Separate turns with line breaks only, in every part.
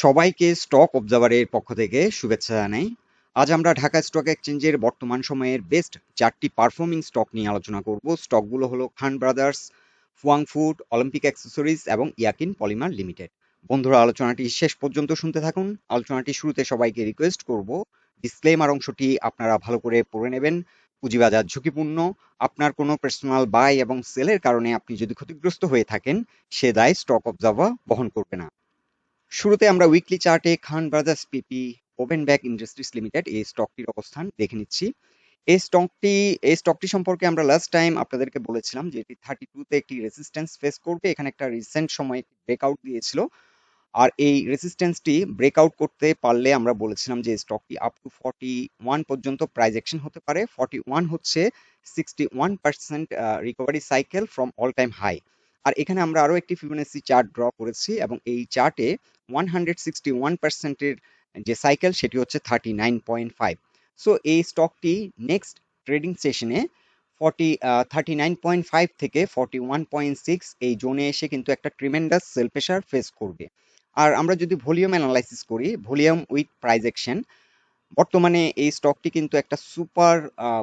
সবাইকে স্টক অবজারভারের পক্ষ থেকে শুভেচ্ছা জানাই। আজ আমরা ঢাকা স্টক এক্সচেঞ্জের বর্তমান সময়ের বেস্ট 4টি পারফর্মিং স্টক নিয়ে আলোচনা করব। স্টকগুলো হলো Khan Brothers, Fuwang Food, Olympic Accessories এবং ইয়াকিন পলিমার লিমিটেড। বন্ধুরা, আলোচনাটি শেষ পর্যন্ত শুনতে থাকুন। আলোচনাটি শুরুতে সবাইকে রিকোয়েস্ট করব ডিসক্লেমার অংশটি আপনারা ভালো করে পড়ে নেবেন। পুঁজিবাজার ঝুঁকিপূর্ণ। আপনার কোনো পার্সোনাল বাই এবং সেলের কারণে আপনি যদি ক্ষতিগ্রস্ত হয়ে থাকেন, সে দায় স্টক অবজারভার বহন করবে না। শুরুতে আমরা উইকলি চার্টে খান ব্রাদার্স পিপি ওপেন ব্যাক ইন্ডাস্ট্রিজ লিমিটেড এই স্টকটির অবস্থান দেখে নিচ্ছি। এই স্টকটি সম্পর্কে আমরা লাস্ট টাইম আপনাদেরকে বলেছিলাম যে এটি 32 তে একটি রেজিস্ট্যান্স ফেস করবে। এখানে একটা রিসেন্ট সময় ব্রেকআউট দিয়েছিল, আর এই রেজিস্ট্যান্সটি ব্রেকআউট করতে পারলে আমরা বলেছিলাম যে স্টকটি আপ টু 41 পর্যন্ত প্রাইস অ্যাকশন হতে পারে। 41 হচ্ছে 61% recovery cycle from all time high. আর এখানে আমরা আরো একটি ফিবোনাচি চার্ট ড্র করেছি এবং এই চার্টে 161%-এর যে সাইকেল সেটি হচ্ছে 39.5। সো এই স্টকটি নেক্সট ট্রেডিং সেশনে 39.5 থেকে 41.6 এই জোনে এসে কিন্তু একটা ট্রিমেন্ডাস সেল প্রেসার ফেস করবে। আর আমরা যদি ভলিউম অ্যানালাইসিস করি, ভলিউম উইথ প্রাইস অ্যাকশন, বর্তমানে এই স্টকটি কিন্তু একটা সুপার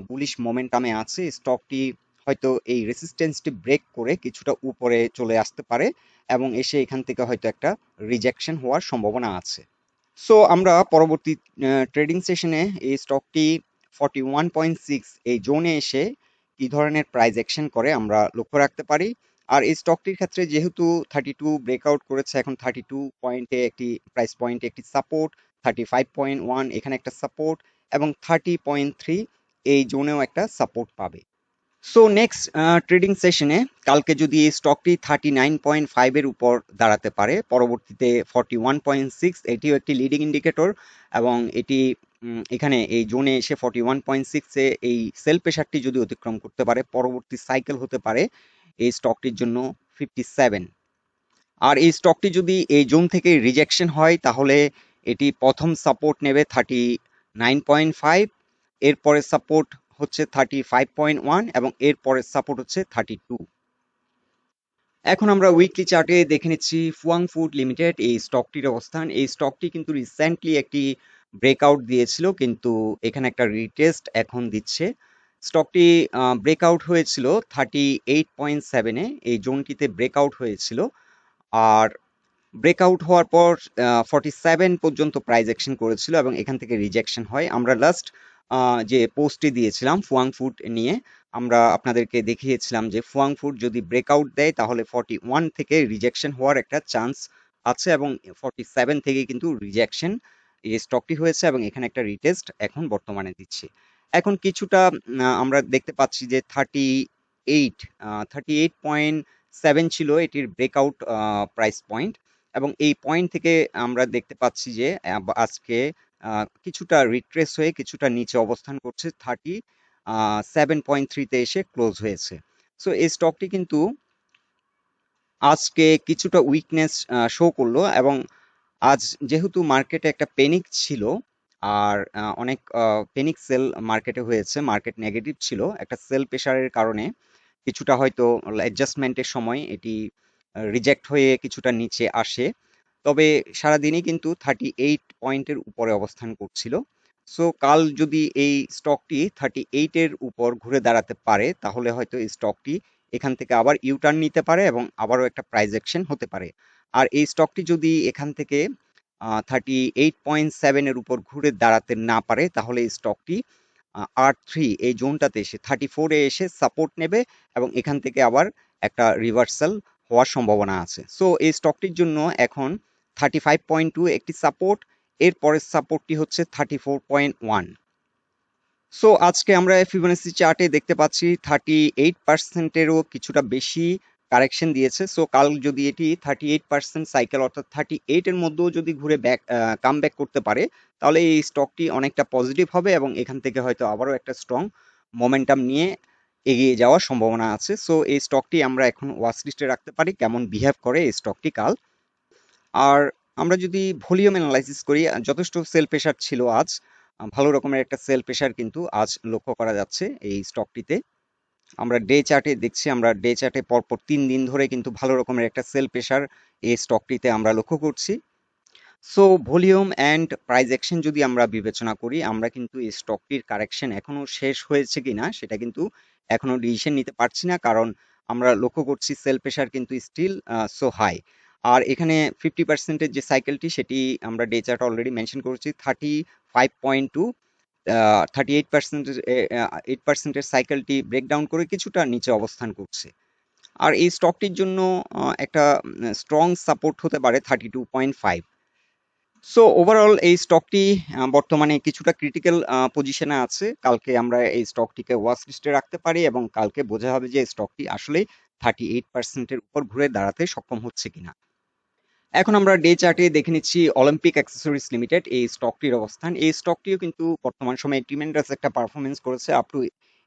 বুলিশ মোমেন্টামে আছে। স্টকটি হয়তো এই রেসিস্টেন্সটি ব্রেক করে কিছুটা উপরে চলে আসতে পারে এবং এসে এখান থেকে হয়তো একটা রিজেকশন হওয়ার সম্ভাবনা আছে। সো আমরা পরবর্তী ট্রেডিং সেশনে এই স্টকটি 41.6 এই জোনে এসে কি ধরনের প্রাইস অ্যাকশন করে আমরা লক্ষ্য রাখতে পারি। আর এই স্টকটির ক্ষেত্রে যেহেতু 32 ব্রেকআউট করেছে, এখন 32 পয়েন্টে একটি প্রাইস পয়েন্টে একটি সাপোর্ট, 35.1 এখানে একটা সাপোর্ট এবং 30.3 এই জোনেও একটা সাপোর্ট পাবে। সো নেক্সট ট্রেডিং সেশনে কালকে যদি এই স্টকটি 39.5 এর উপর দাঁড়াতে পারে, পরবর্তীতে 41.6 এটিও একটি লিডিং ইন্ডিকেটর এবং এটি এখানে এই জোনে এসে 41.6 এ এই সেল প্রেসারটি যদি অতিক্রম করতে পারে, পরবর্তী সাইকেল হতে পারে এই স্টকটির জন্য 57। আর এই স্টকটি যদি এই জোন থেকে রিজেকশন হয় তাহলে এটি প্রথম সাপোর্ট নেবে 39.5, এরপরে সাপোর্ট হচ্ছে 35.1 এবং এরপরের সাপোর্ট হচ্ছে 32। এখন আমরা উইকলি চার্টে দেখে নিচ্ছি ফুয়াং ফুড লিমিটেড এই স্টকটির অবস্থান। এই স্টকটি কিন্তু রিসেন্টলি একটি ব্রেকআউট দিয়েছিল, কিন্তু এখানে একটা রিটেস্ট এখন দিচ্ছে। স্টকটি ব্রেকআউট হয়েছিল 38.7-এ, এই জোনটিতে ব্রেকআউট হয়েছিল। আর ব্রেকআউট হওয়ার পর 47 পর্যন্ত প্রাইস অ্যাকশন করেছিল এবং এখান থেকে রিজেকশন হয়। আমরা লাস্ট যে পোস্টটি দিয়েছিলাম ফুয়াং ফুড নিয়ে, আমরা আপনাদেরকে দেখিয়েছিলাম যে ফুয়াং ফুড যদি ব্রেকআউট দেয় তাহলে 41 থেকে রিজেকশন হওয়ার একটা চান্স আছে এবং 47 থেকে কিন্তু রিজেকশন এই স্টকটি হয়েছে এবং এখানে একটা রিটেস্ট এখন বর্তমানে দিচ্ছে। এখন কিছুটা আমরা দেখতে পাচ্ছি যে 38.7 ছিল এটির ব্রেকআউট প্রাইস পয়েন্ট এবং এই পয়েন্ট থেকে আমরা দেখতে পাচ্ছি যে আজকে কিছুটা রিট্রেস হয়ে কিছুটা নিচে অবস্থান করছে, 37.3-তে এসে ক্লোজ হয়েছে। সো এই স্টকটি কিন্তু আজকে কিছুটা উইকনেস শো করলো এবং আজ যেহেতু মার্কেটে একটা প্যানিক ছিল আর অনেক প্যানিক সেল মার্কেটে হয়েছে, মার্কেট নেগেটিভ ছিল, একটা সেল প্রেসারের কারণে কিছুটা হয়তো অ্যাডজাস্টমেন্টের সময় এটি রিজেক্ট হয়ে কিছুটা নিচে আসে। তবে সারাদিনই কিন্তু 38 পয়েন্টের উপরে অবস্থান করছিল। সো কাল যদি এই স্টকটি 38-এর উপর ঘুরে দাঁড়াতে পারে তাহলে হয়তো এই স্টকটি এখান থেকে আবার ইউটার্ন নিতে পারে এবং আবারও একটা প্রাইস অ্যাকশন হতে পারে। আর এই স্টকটি যদি এখান থেকে 38.7-এর উপর ঘুরে দাঁড়াতে না পারে তাহলে এই স্টকটি R3 এই জোনটাতে এসে 34-এ এসে সাপোর্ট নেবে এবং এখান থেকে আবার একটা রিভার্সাল হওয়ার সম্ভাবনা আছে। সো এই স্টকটির জন্য এখন 35.2 একটি সাপোর্ট, এর পরের সাপোর্টটি হচ্ছে 34.1। সো আজকে আমরা ফিবোনাচি চার্টে দেখতে পাচ্ছি 38%-এরও কিছুটা বেশি কারেকশন দিয়েছে। সো কাল যদি এটি 38% সাইকেল অর্থাৎ 38-এর মধ্যেও যদি ঘুরে কাম ব্যাক করতে পারে তাহলে এই স্টকটি অনেকটা পজিটিভ হবে এবং এখান থেকে হয়তো আবারও একটা স্ট্রং মোমেন্টাম নিয়ে এগিয়ে যাওয়ার সম্ভাবনা আছে। সো এই স্টকটি আমরা এখন ওয়াচ লিস্টে রাখতে পারি কেমন বিহেভ করে এই স্টকটি কাল। আর আমরা যদি ভলিউম অ্যানালাইসিস করি, যথেষ্ট সেল প্রেসার ছিল আজ, ভালো রকমের একটা সেল প্রেসার কিন্তু আজ লক্ষ্য করা যাচ্ছে এই স্টকটিতে। আমরা ডে চার্টে দেখছি, আমরা ডে চার্টে পরপর 3 দিন ধরে কিন্তু ভালো রকমের একটা সেল প্রেসার এই স্টকটিতে আমরা লক্ষ্য করছি। So volume and price action যদি আমরা বিবেচনা করি, আমরা কিন্তু এই স্টকটির কারেকশন এখনো শেষ হয়েছে কিনা সেটা কিন্তু এখনো ডিসিশন নিতে পারছি না, কারণ আমরা লক্ষ্য করছি সেল প্রেশার কিন্তু স্টিল সো হাই। আর এখানে 50% এর যে সাইকেলটি সেটি আমরা ডে চার্ট অলরেডি মেনশন করেছি 35.2, 38% 8% এর সাইকেলটি ব্রেকডাউন করে কিছুটা নিচে অবস্থান করছে। আর এই স্টকটির জন্য একটা স্ট্রং সাপোর্ট হতে পারে 32.5। সো ওভারঅল এই স্টকটি বর্তমানে কিছুটা ক্রিটিক্যাল পজিশনে আছে। কালকে আমরা এই স্টকটিকে ওয়াচ লিস্টে রাখতে পারি এবং কালকে বোঝা হবে যে স্টকটি আসলে 38% এর উপর ঘুরে দাঁড়াতে সক্ষম হচ্ছে কিনা। এখন আমরা ডে চার্টে দেখে নিচ্ছি অলিম্পিক অ্যাক্সেসরিজ লিমিটেড এই স্টকটির অবস্থান। এই স্টকটিও কিন্তু বর্তমান সময়ে ট্রিমেন্ডাস একটা পারফরমেন্স করেছে, আপ টু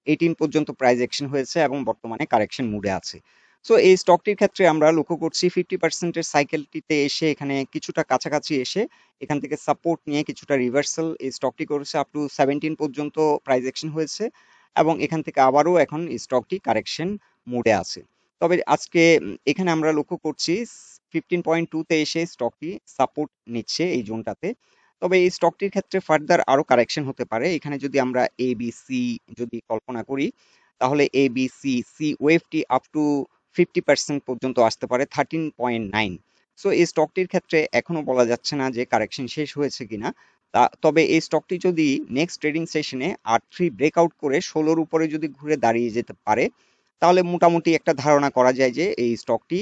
18 পর্যন্ত প্রাইস অ্যাকশন হয়েছে এবং বর্তমানে কারেকশন মুডে আছে। সো এই স্টকটির ক্ষেত্রে আমরা লক্ষ্য করছি 50% এর সাইকেলটিতে এসে এখানে কিছুটা কাছাকাছি এসে এখান থেকে সাপোর্ট নিয়ে কিছুটা রিভার্সাল এই স্টকটি করেছে, আপ টু 17 পর্যন্ত প্রাইস অ্যাকশন হয়েছে এবং এখান থেকে আবারও এখন স্টকটি কারেকশন মুডে আছে। তবে আজকে এখানে আমরা লক্ষ্য করছি 15.2 তে এসে স্টকটি সাপোর্ট নিচ্ছে এই জোনটাতে। তবে এই স্টকটির ক্ষেত্রে ফার্দার আরো কারেকশন হতে পারে। এখানে যদি আমরা এ বি সি যদি কল্পনা করি, তাহলে এ বি সি সি ওয়েভটি আপ টু 50% পর্যন্ত আসতে পারে 13.9। সো এই স্টকটির ক্ষেত্রে এখনো বলা যাচ্ছে না যে কারেকশন শেষ হয়েছে কিনা। তবে এই স্টকটি যদি নেক্সট ট্রেডিং সেশনে R3 ব্রেকআউট করে 16-র উপরে যদি ঘুরে দাঁড়িয়ে যেতে পারে, তাহলে মোটামুটি একটা ধারণা করা যায় যে এই স্টকটি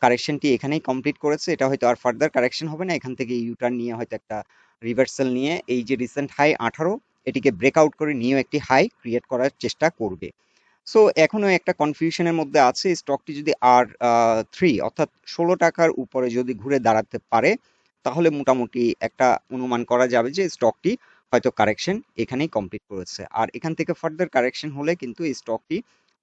কারেকশনটি এখানেই কমপ্লিট করেছে। এটা হয়তো আর ফার্দার কারেকশন হবে না, এখান থেকে ইউটার্ন নিয়ে হয়তো একটা রিভার্সাল নিয়ে এই যে রিসেন্ট হাই 18 এটিকে ব্রেকআউট করে নিয়েও একটি হাই ক্রিয়েট করার চেষ্টা করবে। সো এখনো একটা কনফিউশনের মধ্যে আছে। স্টকটি যদি আর 3 অর্থাৎ 16 টাকার উপরে যদি ঘুরে দাঁড়াতে পারে, তাহলে মোটামুটি একটা অনুমান করা যাবে যে স্টকটি হয়তো কারেকশন এখানেই কমপ্লিট করেছে। আর এখান থেকে ফার্দার কারেকশন হলে কিন্তু এই স্টকটি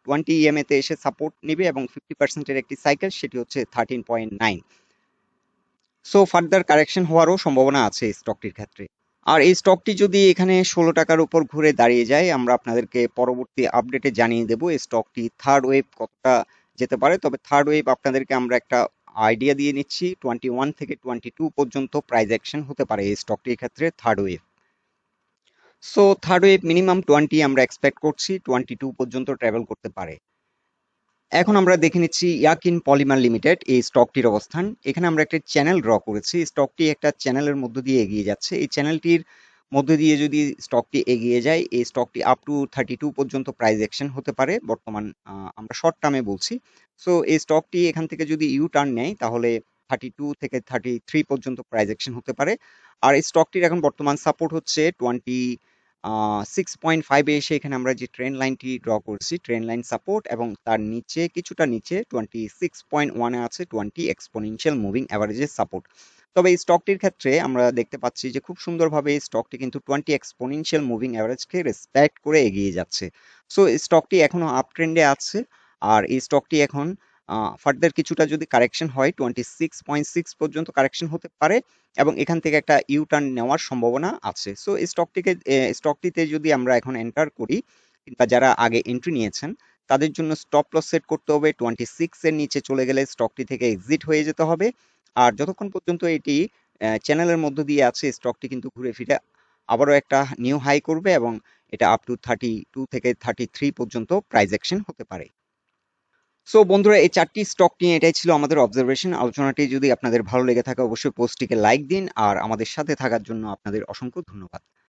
20 ইএমএ তে এসে সাপোর্ট নেবে এবং 50% এর একটি সাইকেল সেটি হচ্ছে 13.9। সো ফার্দার কারেকশন হওয়ারও সম্ভাবনা আছে এই স্টকটির ক্ষেত্রে। আর এই স্টকটি যদি এখানে 16 টাকার উপর ঘুরে দাঁড়িয়ে যায়, আমরা আপনাদেরকে পরবর্তী আপডেটে জানিয়ে দেব এই স্টকটি থার্ড ওয়েভ কতটা যেতে পারে। তবে থার্ড ওয়েভ আপনাদেরকে আমরা একটা আইডিয়া দিয়ে নিচ্ছি, 21 থেকে 22 পর্যন্ত প্রাইস অ্যাকশন হতে পারে এই স্টকটির ক্ষেত্রে third wave. So third wave minimum 20 আমরা এক্সপেক্ট করছি, 22 পর্যন্ত ট্রাভেল করতে পারে। এখন আমরা দেখে নিচ্ছি ইয়াকিন পলিমার লিমিটেড এই স্টকটির অবস্থান। এখানে আমরা একটা চ্যানেল ড্র করেছি, স্টকটি একটা চ্যানেলের মধ্য দিয়ে এগিয়ে যাচ্ছে। এই চ্যানেলটির মধ্য দিয়ে যদি স্টকটি এগিয়ে যায়, এই স্টকটি আপ টু 32 পর্যন্ত প্রাইস অ্যাকশন হতে পারে বর্তমান, আমরা শর্ট টার্মে বলছি। সো এই স্টকটি এখান থেকে যদি ইউ টার্ন নেয়, তাহলে 32 থেকে 33 পর্যন্ত প্রাইস অ্যাকশন হতে পারে। আর এই স্টকটির এখন বর্তমান সাপোর্ট হচ্ছে 6.5 এ এসে এখানে আমরা যে ট্রেন্ড লাইনটি ড্র করছি, ট্রেন্ড লাইন সাপোর্ট এবং তার নিচে কিছুটা নিচে 26.1 এ আছে 20 এক্সপোনেনশিয়াল মুভিং অ্যাভারেজের সাপোর্ট। তবে এই স্টকটির ক্ষেত্রে আমরা দেখতে পাচ্ছি যে খুব সুন্দরভাবে এই স্টকটি কিন্তু 20 এক্সপোনেনশিয়াল মুভিং অ্যাভারেজকে রেসপেক্ট করে এগিয়ে যাচ্ছে। সো এই স্টকটি এখনো আপ ট্রেন্ডে আছে। আর এই স্টকটি এখন ফার্দার কিছুটা যদি কারেকশন হয় 26.6 পর্যন্ত কারেকশন হতে পারে এবং এখান থেকে একটা ইউ টার্ন নেওয়ার সম্ভাবনা আছে। সো এই স্টকটিতে যদি আমরা এখন এন্টার করি, কিংবা যারা আগে এন্ট্রি নিয়েছেন তাদের জন্য স্টপ লস সেট করতে হবে 26 এর নিচে চলে গেলে স্টকটি থেকে এক্সিট হয়ে যেতে হবে। আর যতক্ষণ পর্যন্ত এটি চ্যানেলের মধ্য দিয়ে আছে, স্টকটি কিন্তু ঘুরে ফিরে আবারও একটা নিউ হাই করবে এবং এটা আপ টু 32 থেকে 33 পর্যন্ত প্রাইস অ্যাকশন হতে পারে। সো বন্ধুরা, এই 4টি স্টক নিয়ে এটাই ছিল আমাদের অবজারভেশন। আলোচনাটি যদি আপনাদের ভালো লেগে থাকে অবশ্যই পোস্টটিকে লাইক দিন আর আমাদের সাথে থাকার জন্য আপনাদের অসংখ্য ধন্যবাদ।